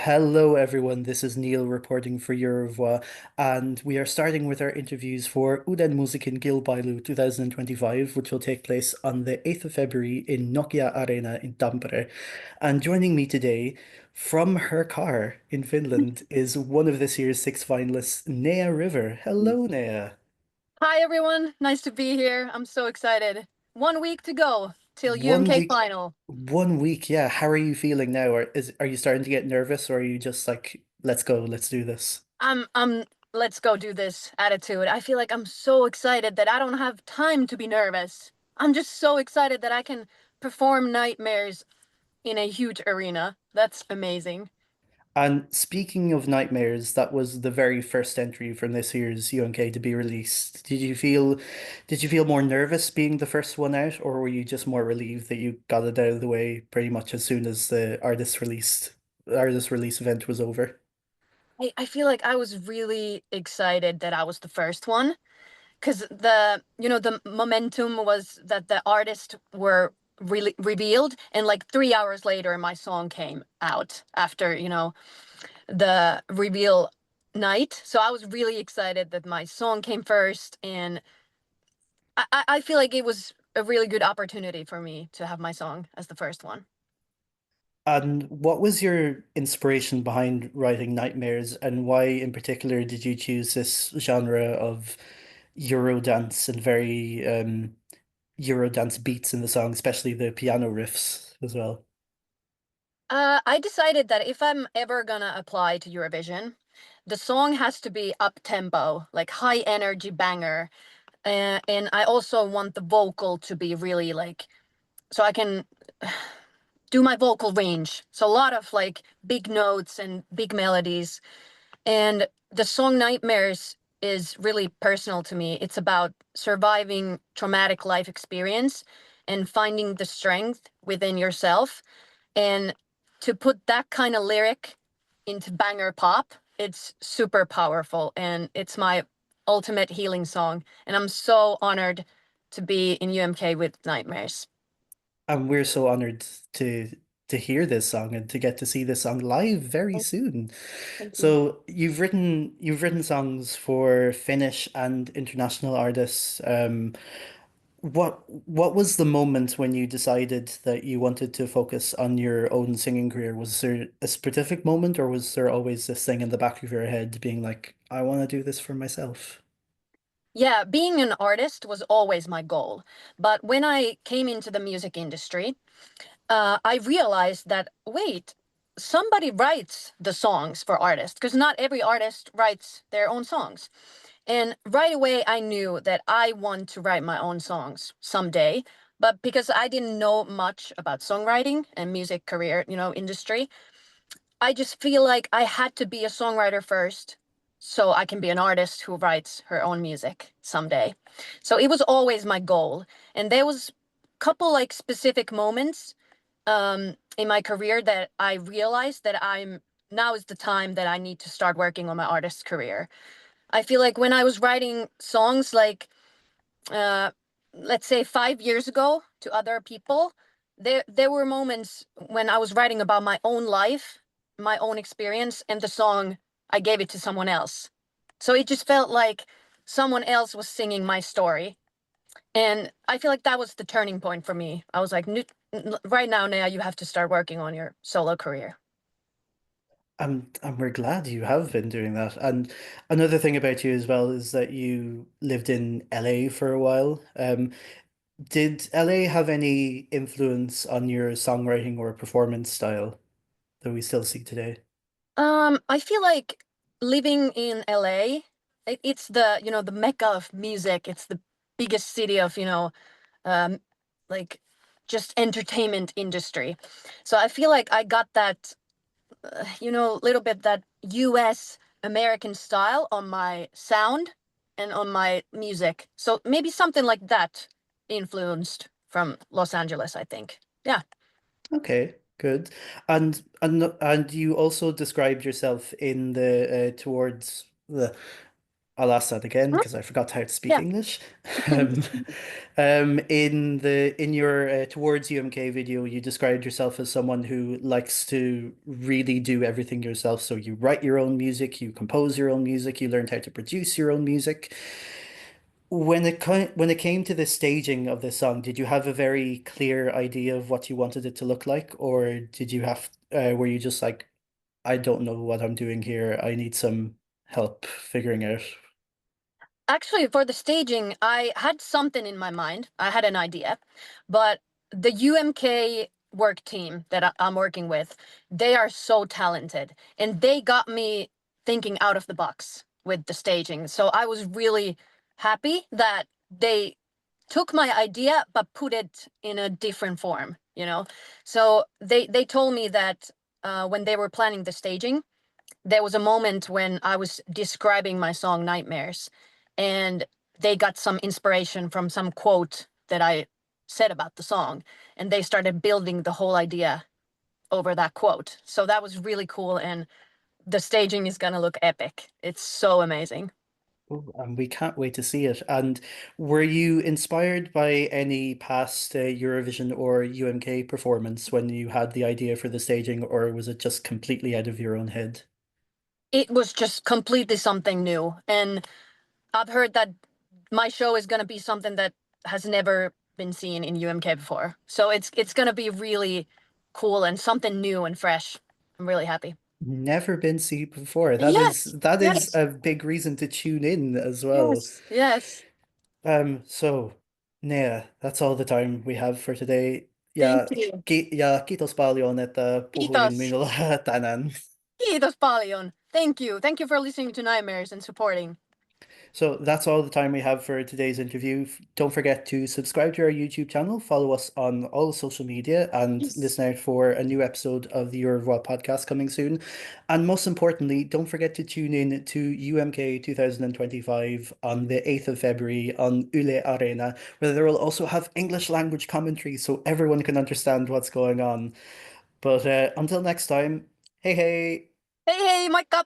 Hello, everyone. This is Neil reporting for Eurovoix, and we are starting with our interviews for Uuden Musiikin Kilpailu 2025, which will take place on the 8th of February in Nokia Arena in Tampere. And joining me today from her car in Finland is one of this year's six finalists, Neea River. Hello, Neea. Hi everyone, nice to be here. I'm so excited. 1 week to go till One UMK week, final. 1 week, yeah. How are you feeling now? Are you starting to get nervous, or are you just like, let's go, let's do this? I'm let's go do this attitude. I feel like I'm so excited that I don't have time to be nervous. I'm just so excited that I can perform Nightmares in a huge arena. That's amazing. And speaking of nightmares, that was the very first entry from this year's UMK to be released. Did you feel more nervous being the first one out, or were you just more relieved that you got it out of the way pretty much as soon as the artist release event was over? I feel like I was really excited that I was the first one because the momentum was that the artists were really revealed, and like 3 hours later my song came out after the reveal night. So I was really excited that my song came first, and I feel like it was a really good opportunity for me to have my song as the first one. And what was your inspiration behind writing Nightmares, and why in particular did you choose this genre of Eurodance and very Eurodance beats in the song, especially the piano riffs as well? I decided that if I'm ever gonna apply to Eurovision, the song has to be up tempo, like high energy banger. And I also want the vocal to be really like, so I can do my vocal range. So a lot of like big notes and big melodies. And the song Nightmares is really personal to me. It's about surviving traumatic life experience and finding the strength within yourself. And to put that kind of lyric into banger pop, it's super powerful, and it's my ultimate healing song. And I'm so honored to be in UMK with Nightmares. And we're so honored to to hear this song and to get to see this song live very soon. Thank you. So you've written songs for Finnish and international artists. What was the moment when you decided that you wanted to focus on your own singing career? Was there a specific moment, or was there always this thing in the back of your head being like, I want to do this for myself? Yeah, being an artist was always my goal. But when I came into the music industry, I realized that wait, somebody writes the songs for artists because not every artist writes their own songs. And right away, I knew that I want to write my own songs someday. But because I didn't know much about songwriting and music career, industry, I just feel like I had to be a songwriter first so I can be an artist who writes her own music someday. So it was always my goal. And there was a couple like specific moments in my career that I realized that I'm now is the time that I need to start working on my artist career. I feel like when I was writing songs like uh let's say 5 years ago to other people, there were moments when I was writing about my own life, my own experience, and the song I gave it to someone else. So it just felt like someone else was singing my story. And I feel like that was the turning point for me. I was like, right now, Naya, you have to start working on your solo career. And we're glad you have been doing that. And another thing about you as well is that you lived in LA for a while. Did LA have any influence on your songwriting or performance style that we still see today? I feel like living in LA, it's the mecca of music. It's the biggest city of, um, like just entertainment industry. So I feel like I got that, little bit that US American style on my sound and on my music. So maybe something like that influenced from Los Angeles, I think. Yeah. Okay, good. And you also described yourself in the towards the I'll ask that again Hmm? because I forgot how to speak Yeah. English. Um, in your towards UMK video, you described yourself as someone who likes to really do everything yourself. So you write your own music, you compose your own music, you learned how to produce your own music. When it came to the staging of this song, did you have a very clear idea of what you wanted it to look like, or did you have were you just like, I don't know what I'm doing here. I need some help figuring out. Actually, for the staging, I had something in my mind. I had an idea, but the UMK work team that I'm working with, they are so talented, and they got me thinking out of the box with the staging. So I was really happy that they took my idea but put it in a different form, you know. So they told me that when they were planning the staging, there was a moment when I was describing my song Nightmares, and they got some inspiration from some quote that I said about the song, and they started building the whole idea over that quote. So that was really cool, and the staging is gonna look epic. It's so amazing. Oh, and we can't wait to see it. And were you inspired by any past Eurovision or UMK performance when you had the idea for the staging, or was it just completely out of your own head? It was just completely something new, and I've heard that my show is gonna be something that has never been seen in UMK before. So it's gonna be really cool and something new and fresh. I'm really happy. Never been seen before. Yes, That is yes, a big reason to tune in as well. yes, yes. So, Nea, that's all the time we have for today. Thank Ja, you. ja, kiitos paljon, että puhuin Kiitos. minulla tänään. Kiitos paljon. Thank you. Thank you for listening to Nightmares and supporting. So that's all the time we have for today's interview. Don't forget to subscribe to our YouTube channel, follow us on all social media, and Yes. listen out for a new episode of the Eurovoix podcast coming soon. And most importantly, don't forget to tune in to UMK 2025 on the 8th of February on Yle Arena, where there will also have English language commentary so everyone can understand what's going on. But until next time, hey hey! Hey, hey, moikka!